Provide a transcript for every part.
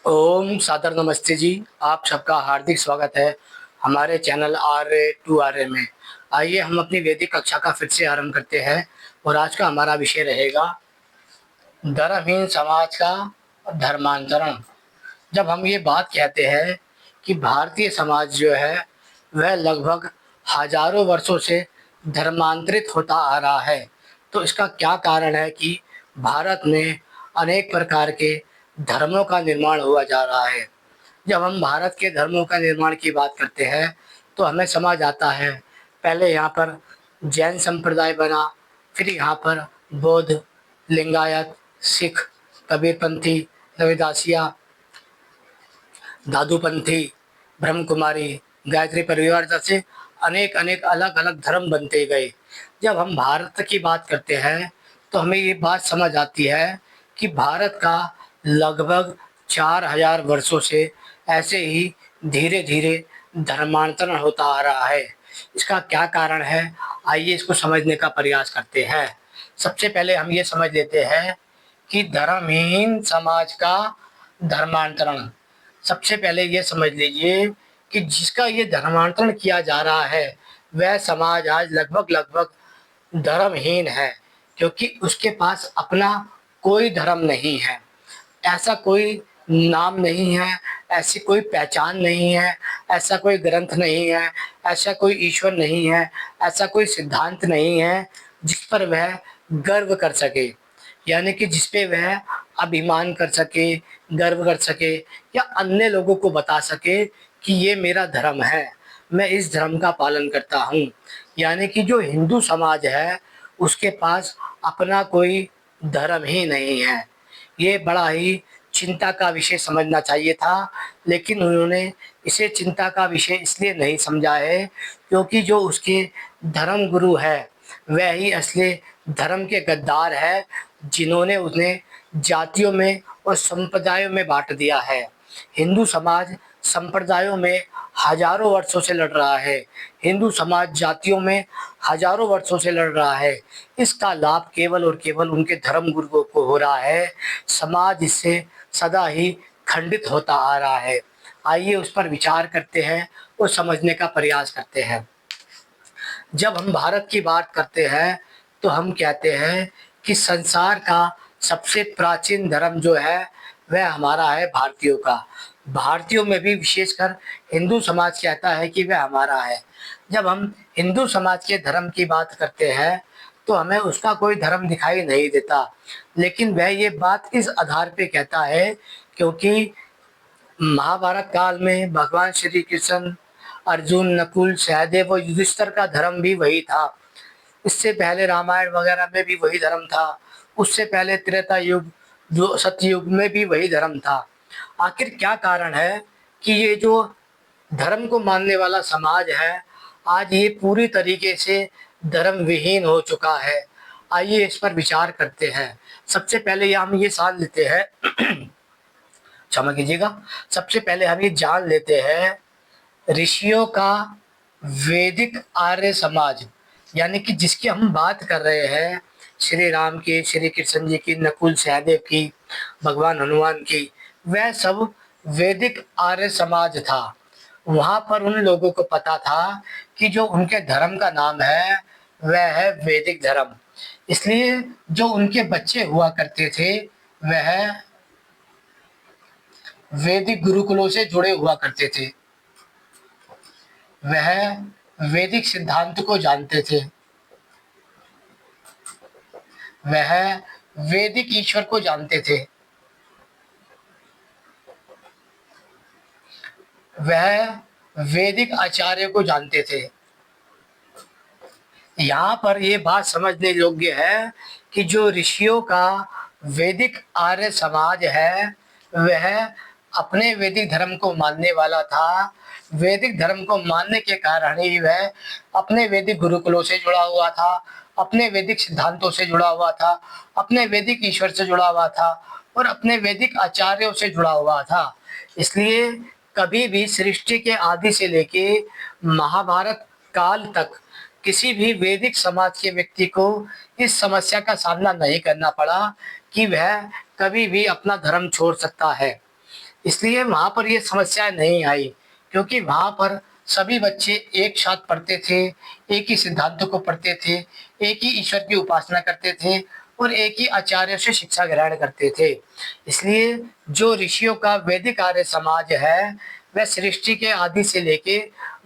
ओम सादर नमस्ते जी। आप सबका हार्दिक स्वागत है हमारे चैनल RA2RA में। आइए हम अपनी वैदिक कक्षा का फिर से आरंभ करते हैं और आज का हमारा विषय रहेगा धर्महीन समाज का धर्मांतरण। जब हम ये बात कहते हैं कि भारतीय समाज जो है वह लगभग हजारों वर्षों से धर्मांतरित होता आ रहा है, तो इसका क्या कारण है कि भारत में अनेक प्रकार के धर्मों का निर्माण हुआ जा रहा है। जब हम भारत के धर्मों का निर्माण की बात करते हैं तो हमें समझ आता है, पहले यहाँ पर जैन संप्रदाय बना, फिर यहाँ पर बौद्ध, लिंगायत, सिख, कबीरपंथी, रविदासिया, दादूपंथी, ब्रह्मकुमारी, गायत्री परिवार जैसे अनेक अनेक अलग अलग धर्म बनते गए। जब हम भारत की बात करते हैं तो हमें ये बात समझ आती है कि भारत का लगभग 4000 वर्षों से ऐसे ही धीरे धीरे धर्मांतरण होता आ रहा है। इसका क्या कारण है, आइए इसको समझने का प्रयास करते हैं। सबसे पहले हम ये समझ लेते हैं कि धर्महीन समाज का धर्मांतरण। सबसे पहले ये समझ लीजिए कि जिसका ये धर्मांतरण किया जा रहा है वह समाज आज लगभग लगभग धर्महीन है, क्योंकि उसके पास अपना कोई धर्म नहीं है। ऐसा कोई नाम नहीं है, ऐसी कोई पहचान नहीं है, ऐसा कोई ग्रंथ नहीं है, ऐसा कोई ईश्वर नहीं है, ऐसा कोई सिद्धांत नहीं है जिस पर वह गर्व कर सके, यानी कि जिस पे वह अभिमान कर सके, गर्व कर सके या अन्य लोगों को बता सके कि ये मेरा धर्म है, मैं इस धर्म का पालन करता हूँ। यानी कि जो हिंदू समाज है उसके पास अपना कोई धर्म ही नहीं है। ये बड़ा ही चिंता का विषय समझना चाहिए था, लेकिन उन्होंने इसे चिंता का विषय इसलिए नहीं समझा है क्योंकि जो उसके धर्म गुरु है वह ही असली धर्म के गद्दार है, जिन्होंने उन्हें जातियों में और संप्रदायों में बांट दिया है। हिंदू समाज संप्रदायों में हजारों वर्षों से लड़ रहा है, हिंदू समाज जातियों में हजारों वर्षों से लड़ रहा है। इसका लाभ केवल और केवल उनके धर्म गुरुओं को हो रहा है। समाज इससे सदा ही खंडित होता आ रहा है। आइए उस पर विचार करते हैं और समझने का प्रयास करते हैं। जब हम भारत की बात करते हैं तो हम कहते हैं कि संसार का सबसे प्राचीन धर्म जो है वह हमारा है, भारतीयों का। भारतीयों में भी विशेषकर हिंदू समाज कहता है कि वह हमारा है। जब हम हिंदू समाज के धर्म की बात करते हैं तो हमें उसका कोई धर्म दिखाई नहीं देता, लेकिन वह ये बात इस आधार पे कहता है क्योंकि महाभारत काल में भगवान श्री कृष्ण, अर्जुन, नकुल, सहदेव और युधिष्ठिर का धर्म भी वही था। इससे पहले रामायण वगैरह में भी वही धर्म था। उससे पहले त्रेता युग, जो सतयुग में भी वही धर्म था। आखिर क्या कारण है कि ये जो धर्म को मानने वाला समाज है आज ये पूरी तरीके से धर्म विहीन हो चुका है। आइए इस पर विचार करते हैं। सबसे पहले हम ये जान लेते हैं क्षमा कीजिएगा। सबसे पहले हम ये जान लेते हैं ऋषियों का वैदिक आर्य समाज, यानी कि जिसकी हम बात कर रहे हैं, श्री राम की, श्री कृष्ण जी की, नकुल सहदेव की, भगवान हनुमान की, वह सब वैदिक आर्य समाज था। वहां पर उन लोगों को पता था कि जो उनके धर्म का नाम है वह है वैदिक धर्म। इसलिए जो उनके बच्चे हुआ करते थे वह वैदिक गुरुकुलों से जुड़े हुआ करते थे, वह वैदिक सिद्धांत को जानते थे, वह वैदिक ईश्वर को जानते थे, वह वैदिक आचार्य को जानते थे। यहाँ पर यह बात समझने योग्य है कि जो ऋषियों का वैदिक आर्य समाज है वह अपने वैदिक धर्म को मानने वाला था। वैदिक धर्म को मानने के कारण ही वह अपने वैदिक गुरुकुलों से जुड़ा हुआ था, अपने वैदिक सिद्धांतों से जुड़ा हुआ था, अपने वैदिक ईश्वर से जुड़ा हुआ था और अपने वैदिक आचार्यों से जुड़ा हुआ था। इसलिए कभी भी सृष्टि के आदि से लेके महाभारत काल तक किसी भी वैदिक समाज के व्यक्ति को इस समस्या का सामना नहीं करना पड़ा कि वह कभी भी अपना धर्म छोड़ सकता है। इसलिए वहाँ पर ये समस्याएं नहीं आई, क्योंकि वहाँ पर सभी बच्चे एक साथ पढ़ते थे, एक ही सिद्धांतों को पढ़ते थे, एक ही ईश्वर की उपासना करते थे और एक ही आचार्य से शिक्षा ग्रहण करते थे। इसलिए जो ऋषियों का वैदिक आर्य समाज है, वह सृष्टि के आदि से लेके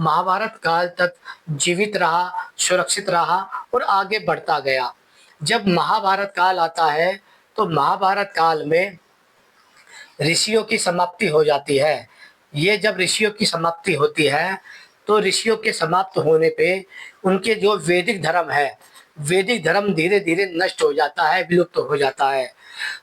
महाभारत काल तक जीवित रहा, सुरक्षित रहा और आगे बढ़ता गया। जब महाभारत काल आता है तो महाभारत काल में ऋषियों की समाप्ति हो जाती है। ये जब ऋषियों की समाप्ति होती है तो ऋषियों के समाप्त होने पे उनके जो वैदिक धर्म है, वैदिक धर्म धीरे धीरे नष्ट हो जाता है, विलुप्त हो जाता है।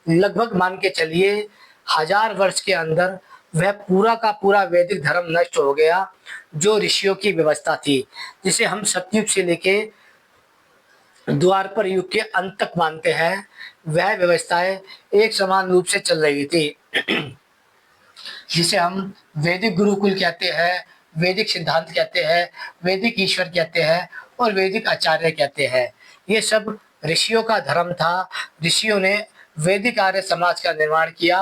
लगभग मान के चलिए 1000 वर्ष के अंदर वह पूरा का पूरा वैदिक धर्म नष्ट हो गया। जो ऋषियों की व्यवस्था थी, जिसे हम सतयुग से लेके द्वापर युग के अंत तक मानते हैं, वह व्यवस्थाएं एक समान रूप से चल रही थी। जिसे हम वैदिक गुरुकुल कहते हैं, वैदिक सिद्धांत कहते हैं, वैदिक ईश्वर कहते हैं और वैदिक आचार्य कहते हैं। ये सब ऋषियों का धर्म था। ऋषियों ने वैदिक आर्य समाज का निर्माण किया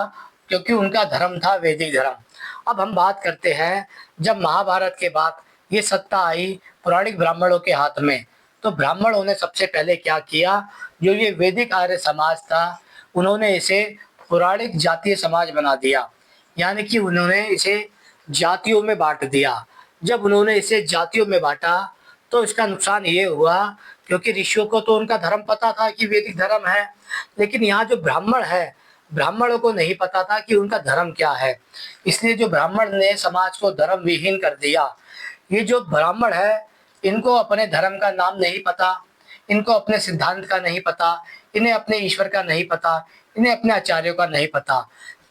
क्योंकि उनका धर्म था वैदिक धर्म। अब हम बात करते हैं, जब महाभारत के बाद ये सत्ता आई पौराणिक ब्राह्मणों के हाथ में, तो ब्राह्मणों ने सबसे पहले क्या किया, जो ये वैदिक आर्य समाज था उन्होंने इसे पौराणिक जातीय समाज बना दिया। यानी कि उन्होंने इसे जातियों में बांट दिया। जब उन्होंने इसे जातियों में बांटा तो इसका नुकसान ये हुआ, क्योंकि ऋषियों को तो उनका धर्म पता था कि वैदिक धर्म है, लेकिन यहाँ जो ब्राह्मण है, ब्राह्मणों को नहीं पता था कि उनका धर्म क्या है। इसलिए जो ब्राह्मण ने समाज को धर्म विहीन कर दिया। ये जो ब्राह्मण है, इनको अपने धर्म का नाम नहीं पता, इनको अपने सिद्धांत का नहीं पता, इन्हें अपने ईश्वर का नहीं पता, इन्हें अपने आचार्यों का नहीं पता।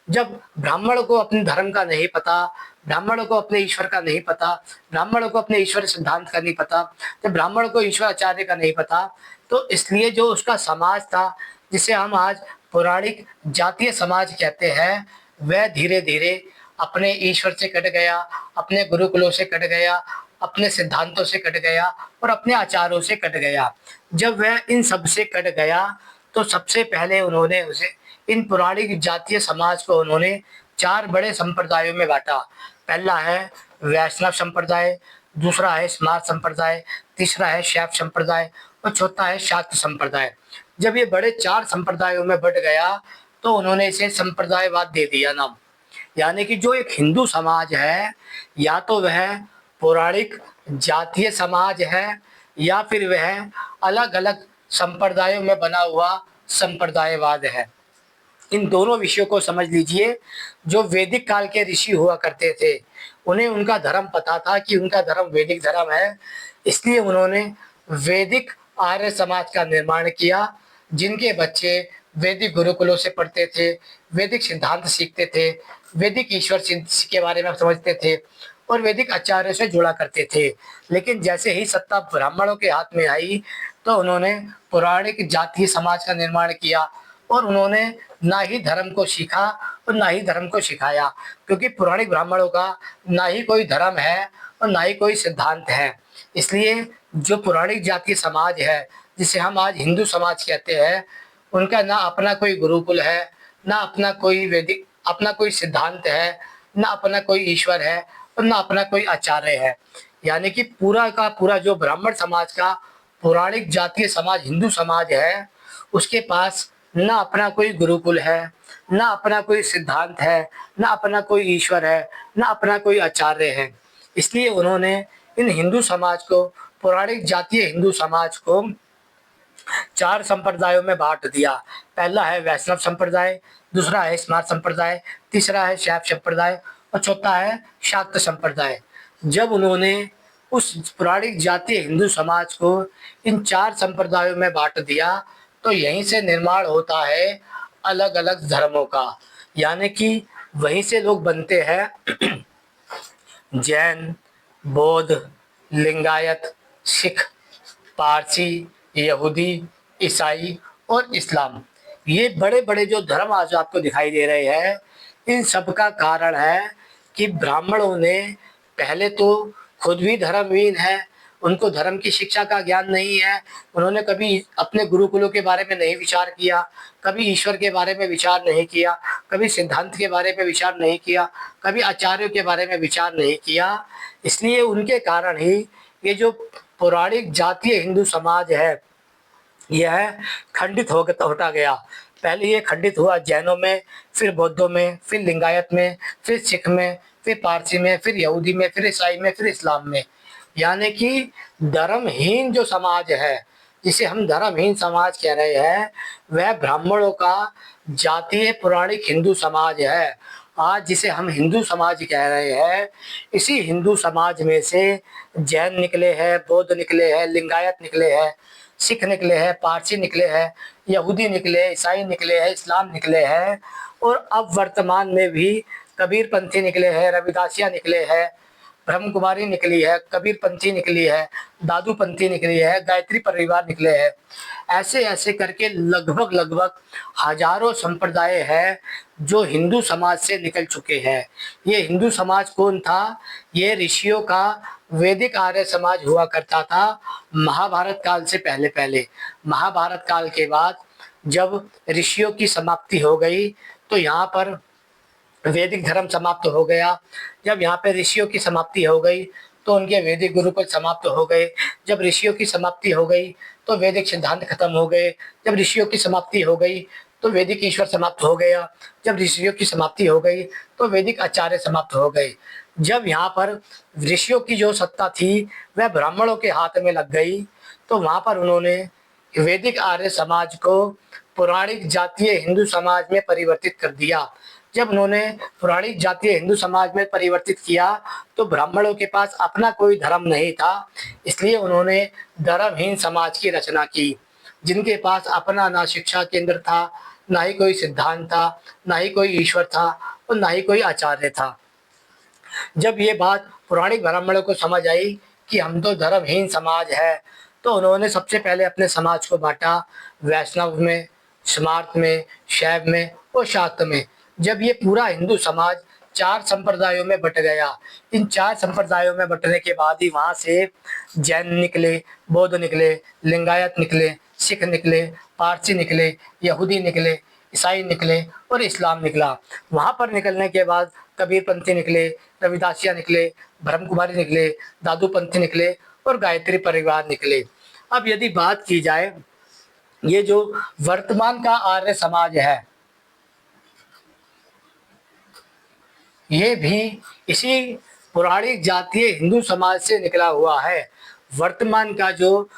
जब ब्राह्मणों को अपने धर्म का नहीं पता, ब्राह्मणों को अपने ईश्वर का नहीं पता, ब्राह्मणों को अपने ईश्वर सिद्धांत का नहीं पता, जब ब्राह्मणों को ईश्वर आचार्य का नहीं पता, तो इसलिए जो उसका समाज था, जिसे हम आज पौराणिक जातीय समाज कहते हैं, वह धीरे धीरे अपने ईश्वर से कट गया, अपने गुरुकुलों से कट गया, अपने सिद्धांतों से कट गया और अपने आचारों से कट गया। जब वह इन सब से कट गया तो सबसे पहले उन्होंने उसे, इन पौराणिक जातीय समाज को उन्होंने 4 बड़े संप्रदायों में बांटा। पहला है वैष्णव संप्रदाय, दूसरा है स्मार्त संप्रदाय, तीसरा है शैव संप्रदाय और चौथा है शाक्त संप्रदाय। जब ये बड़े 4 संप्रदायों में बट गया तो उन्होंने इसे संप्रदायवाद दे दिया नाम। यानी कि जो एक हिंदू समाज है, या तो वह पौराणिक जातीय समाज है या फिर वह अलग अलग संप्रदायों में बना हुआ संप्रदायवाद है। इन दोनों विषयों को समझ लीजिए। जो वैदिक काल के ऋषि हुआ करते थे, उन्हें उनका धर्म पता था कि उनका धर्म वैदिक धर्म है, इसलिए उन्होंने वैदिक आर्य समाज का निर्माण किया, जिनके बच्चे वैदिक गुरुकुलों से पढ़ते थे, वैदिक सिद्धांत सीखते थे, वैदिक ईश्वर के बारे में समझते थे और वैदिक आचार्य से जुड़ा करते थे। लेकिन जैसे ही सत्ता ब्राह्मणों के हाथ में आई तो उन्होंने पौराणिक जातीय समाज का निर्माण किया और उन्होंने ना ही धर्म को सीखा और ना ही धर्म को सिखाया, क्योंकि पौराणिक ब्राह्मणों का ना ही कोई धर्म है और ना ही कोई सिद्धांत है। इसलिए जो पौराणिक जातीय समाज है, जिसे हम आज हिंदू समाज कहते हैं, उनका ना अपना कोई गुरुकुल है, ना अपना कोई वैदिक, अपना कोई सिद्धांत है, ना अपना कोई ईश्वर है और ना अपना कोई आचार्य है। यानी कि पूरा का पूरा जो ब्राह्मण समाज का पौराणिक जातीय समाज हिंदू समाज है, उसके पास ना अपना कोई गुरुकुल है, ना अपना कोई सिद्धांत है, ना अपना कोई ईश्वर है, ना अपना कोई आचार्य है। इसलिए उन्होंने इन हिंदू समाज को, पौराणिक जातीय हिंदू समाज को 4 संप्रदायों में बांट दिया। पहला है वैष्णव संप्रदाय, दूसरा है स्मार्त संप्रदाय, तीसरा है शैव संप्रदाय और चौथा है शाक्त संप्रदाय। जब उन्होंने उस पौराणिक जातीय हिंदू समाज को इन 4 संप्रदायों में बांट दिया, तो यहीं से निर्माण होता है अलग अलग धर्मों का। यानी कि वहीं से लोग बनते हैं जैन, बौद्ध, लिंगायत, सिख, पारसी, यहूदी, ईसाई और इस्लाम। ये बड़े बड़े जो धर्म आज आपको दिखाई दे रहे हैं, इन सब का कारण है कि ब्राह्मणों ने पहले तो खुद भी धर्महीन है उनको धर्म की शिक्षा का ज्ञान नहीं है, उन्होंने कभी अपने गुरुकुलों के बारे में नहीं विचार किया, कभी ईश्वर के बारे में विचार नहीं किया, कभी सिद्धांत के बारे में विचार नहीं किया, कभी आचार्यों के बारे में विचार नहीं किया। इसलिए उनके कारण ही ये जो पौराणिक जातीय हिंदू समाज है, यह खंडित हो होता गया। पहले ये खंडित हुआ जैनों में, फिर बौद्धों में, फिर लिंगायत में, फिर सिख में, फिर पारसी में, फिर यहूदी में, फिर ईसाई में, फिर इस्लाम में। यानी कि धर्महीन जो समाज है, जिसे हम धर्महीन समाज कह रहे हैं, वह ब्राह्मणों का जातीय पौराणिक हिंदू समाज है। आज जिसे हम हिंदू समाज कह रहे हैं, इसी हिंदू समाज में से जैन निकले हैं, बौद्ध निकले हैं, लिंगायत निकले हैं, सिख निकले हैं, पारसी निकले हैं, यहूदी निकले, ईसाई निकले हैं, इस्लाम निकले हैं, और अब वर्तमान में भी कबीरपंथी निकले हैं, रविदासिया निकले हैं, ब्रह्म कुमारी निकली है, कबीरपंथी निकली है, दादूपंथी निकली है, गायत्री परिवार निकले हैं। ऐसे ऐसे करके लगभग लगभग हजारों संप्रदाय हैं जो हिंदू समाज से निकल चुके हैं। ये हिंदू समाज कौन था? ये ऋषियों का वैदिक आर्य समाज हुआ करता था महाभारत काल से पहले पहले। महाभारत काल के बाद जब ऋषियों की समाप्ति हो गई तो यहाँ पर वैदिक धर्म समाप्त हो गया। जब यहाँ पे ऋषियों की समाप्ति हो गई तो उनके वैदिक गुरुकुल समाप्त हो गए। जब ऋषियों की समाप्ति हो गई तो वैदिक सिद्धांत खत्म हो गए। जब ऋषियों की समाप्ति हो गई तो वैदिक ईश्वर समाप्त हो गया। जब ऋषियों की समाप्ति हो गई तो वैदिक आचार्य समाप्त हो गए। जब यहाँ पर ऋषियों की जो सत्ता थी वह ब्राह्मणों के हाथ में लग गई तो वहाँ पर उन्होंने वैदिक आर्य समाज को पौराणिक जातीय हिंदू समाज में परिवर्तित कर दिया। जब उन्होंने पौराणिक जातीय हिंदू समाज में परिवर्तित किया तो ब्राह्मणों के पास अपना कोई धर्म नहीं था, इसलिए उन्होंने धर्महीन समाज की रचना की, जिनके पास अपना ना शिक्षा केंद्र था, ना ही कोई सिद्धांत था, ना ही कोई ईश्वर था और ना ही कोई आचार्य था। जब ये बात पौराणिक ब्राह्मणों को समझ आई कि हम तो धर्महीन समाज है, तो उन्होंने सबसे पहले अपने समाज को बांटा वैष्णव में, स्मार्त में, शैव में और शाक्त में। जब ये पूरा हिंदू समाज चार संप्रदायों में बट गया, इन चार संप्रदायों में बटने के बाद ही वहाँ से जैन निकले, बौद्ध निकले, लिंगायत निकले, सिख निकले, पारसी निकले, यहूदी निकले, ईसाई निकले और इस्लाम निकला। वहाँ पर निकलने के बाद कबीरपंथी निकले, रविदासिया निकले, ब्रह्म कुमारी निकले, दादूपंथी निकले और गायत्री परिवार निकले। अब यदि बात की जाए, ये जो वर्तमान का आर्य समाज है, ये भी इसी पौराणिक जातीय हिंदू समाज से निकला हुआ है। वर्तमान का जो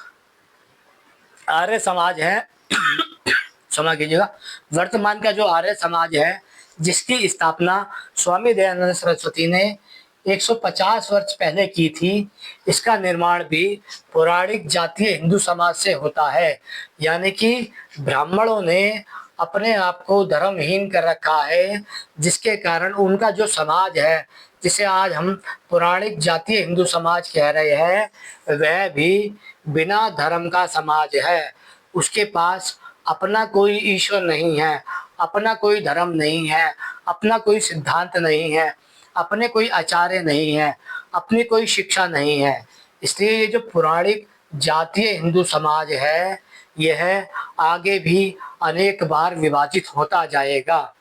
आर्य समाज है क्षमा कीजिएगा, वर्तमान का जो आर्य समाज है, जिसकी स्थापना स्वामी दयानंद सरस्वती ने 150 वर्ष पहले की थी, इसका निर्माण भी पौराणिक जातीय हिंदू समाज से होता है। यानी कि ब्राह्मणों ने अपने आप को धर्महीन कर रखा है, जिसके कारण उनका जो समाज है, जिसे आज हम पौराणिक जातीय हिंदू समाज कह रहे हैं, वह भी बिना धर्म का समाज है। उसके पास अपना कोई ईश्वर नहीं है, अपना कोई धर्म नहीं है, अपना कोई सिद्धांत नहीं है, अपने कोई आचार्य नहीं है, अपनी कोई शिक्षा नहीं है। इसलिए ये जो पौराणिक जातीय हिंदू समाज है, यह आगे भी अनेक बार विभाजित होता जाएगा।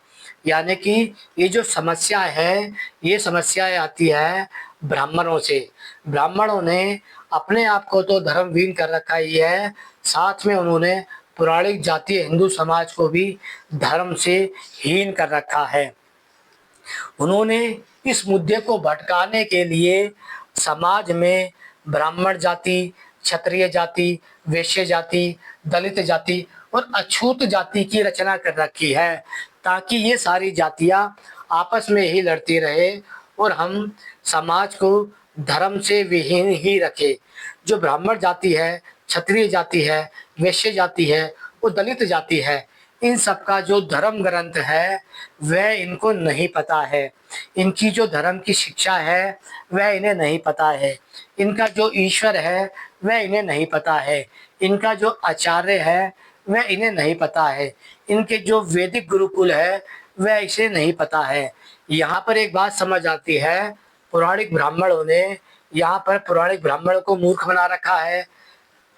यानी कि ये जो समस्या है, ये समस्याएं आती है ब्राह्मणों से। ब्राह्मणों ने अपने आप को तो धर्महीन कर रखा ही है, साथ में उन्होंने पौराणिक जातीय हिंदू समाज को भी धर्म से हीन कर रखा है। उन्होंने इस मुद्दे को भटकाने के लिए समाज में ब्राह्मण जाति, क्षत्रिय जाति, वैश्य जाति, दलित जाति और अछूत जाति की रचना कर रखी है, ताकि ये सारी जातियां आपस में ही लड़ती रहे और हम समाज को धर्म से विहीन ही रखे। जो ब्राह्मण जाति है, क्षत्रिय जाति है, वैश्य जाति है और दलित जाति है, इन सब का जो धर्म ग्रंथ है वह इनको नहीं पता है। इनकी जो धर्म की शिक्षा है वह इन्हें नहीं पता है। इनका जो ईश्वर है वह इन्हें नहीं पता है। इनका जो आचार्य है वह इन्हें नहीं पता है। इनके जो वैदिक गुरुकुल है वह इसे नहीं पता है। यहाँ पर एक बात समझ आती है, पौराणिक ब्राह्मणों ने यहाँ पर पौराणिक ब्राह्मणों को मूर्ख बना रखा है।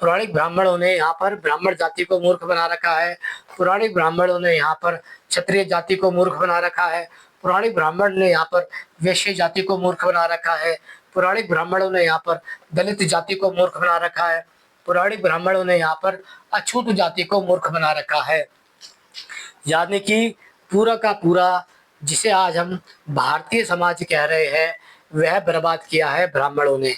पौराणिक ब्राह्मणों ने यहाँ पर ब्राह्मण जाति को मूर्ख बना रखा है। पौराणिक ब्राह्मणों ने यहाँ पर क्षत्रिय जाति को मूर्ख बना रखा है। पौराणिक ब्राह्मण ने यहाँ पर वैश्य जाति को मूर्ख बना रखा है। पौराणिक ब्राह्मणों ने यहाँ पर दलित जाति को मूर्ख बना रखा है। पौराणिक ब्राह्मणों ने यहाँ पर अछूत जाति को मूर्ख बना रखा है। यानी कि पूरा का पूरा जिसे आज हम भारतीय समाज कह रहे हैं वह बर्बाद किया है ब्राह्मणों ने।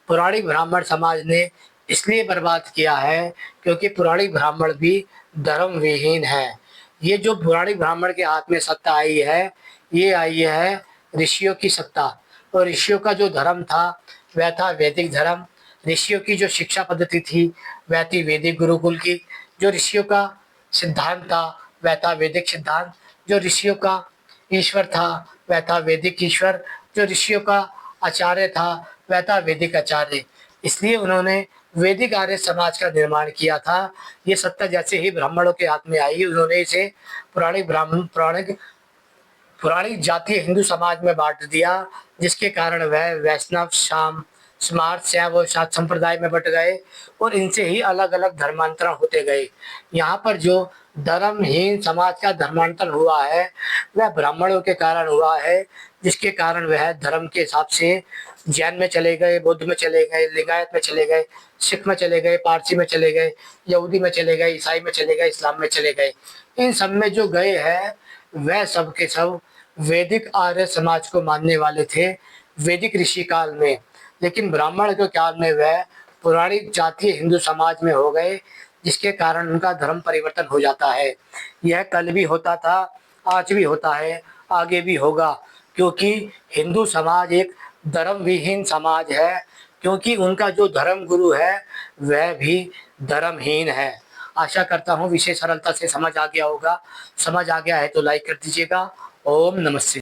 पुरानी ब्राह्मण समाज ने इसलिए बर्बाद किया है क्योंकि पुरानी ब्राह्मण भी धर्म विहीन है। ये जो पुरानी ब्राह्मण के हाथ में सत्ता आई है, ये आई है ऋषियों की सत्ता। और ऋषियों का जो धर्म था वह था वैदिक धर्म। ऋषियों की जो शिक्षा पद्धति थी वह थी वैदिक गुरुकुल की। जो ऋषियों का सिद्धांत था वह था वैदिक सिद्धांत। जो ऋषियों का ईश्वर था वह था वैदिक ईश्वर। जो ऋषियों का आचार्य था वह था वैदिक आचार्य। इसलिए उन्होंने वैदिक आर्य समाज का निर्माण किया था। ये सत्ता जैसे ही ब्राह्मणों के हाथ में आई, उन्होंने इसे पुरानी जातीय हिंदू समाज में बांट दिया, जिसके कारण वह वैष्णव, शाम, स्मार्त, शैव और शाक्त संप्रदाय में बट गए और इनसे ही अलग अलग धर्मांतरण होते गए। यहाँ पर जो धर्महीन समाज का धर्मांतरण हुआ है वह ब्राह्मणों के कारण हुआ है, जिसके कारण वह धर्म के हिसाब से जैन में चले गए, बौद्ध में चले गए, लिंगायत में चले गए, सिख में चले गए, पारसी में चले गए, यहूदी में चले गए, ईसाई में चले गए, इस्लाम में चले गए। इन सब में जो गए हैं वह सब के सब वैदिक आर्य समाज को मानने वाले थे वैदिक ऋषि काल में। लेकिन ब्राह्मण के काल में वह पुरानी जातीय हिंदू समाज में हो गए, जिसके कारण उनका धर्म परिवर्तन हो जाता है। यह कल भी होता था, आज भी होता है, आगे भी होगा, क्योंकि हिंदू समाज एक धर्म विहीन समाज है, क्योंकि उनका जो धर्म गुरु है वह भी धर्महीन है। आशा करता हूँ विषय सरलता से समझ आ गया होगा। समझ आ गया है तो लाइक कर दीजिएगा। ओम नमः शिवाय।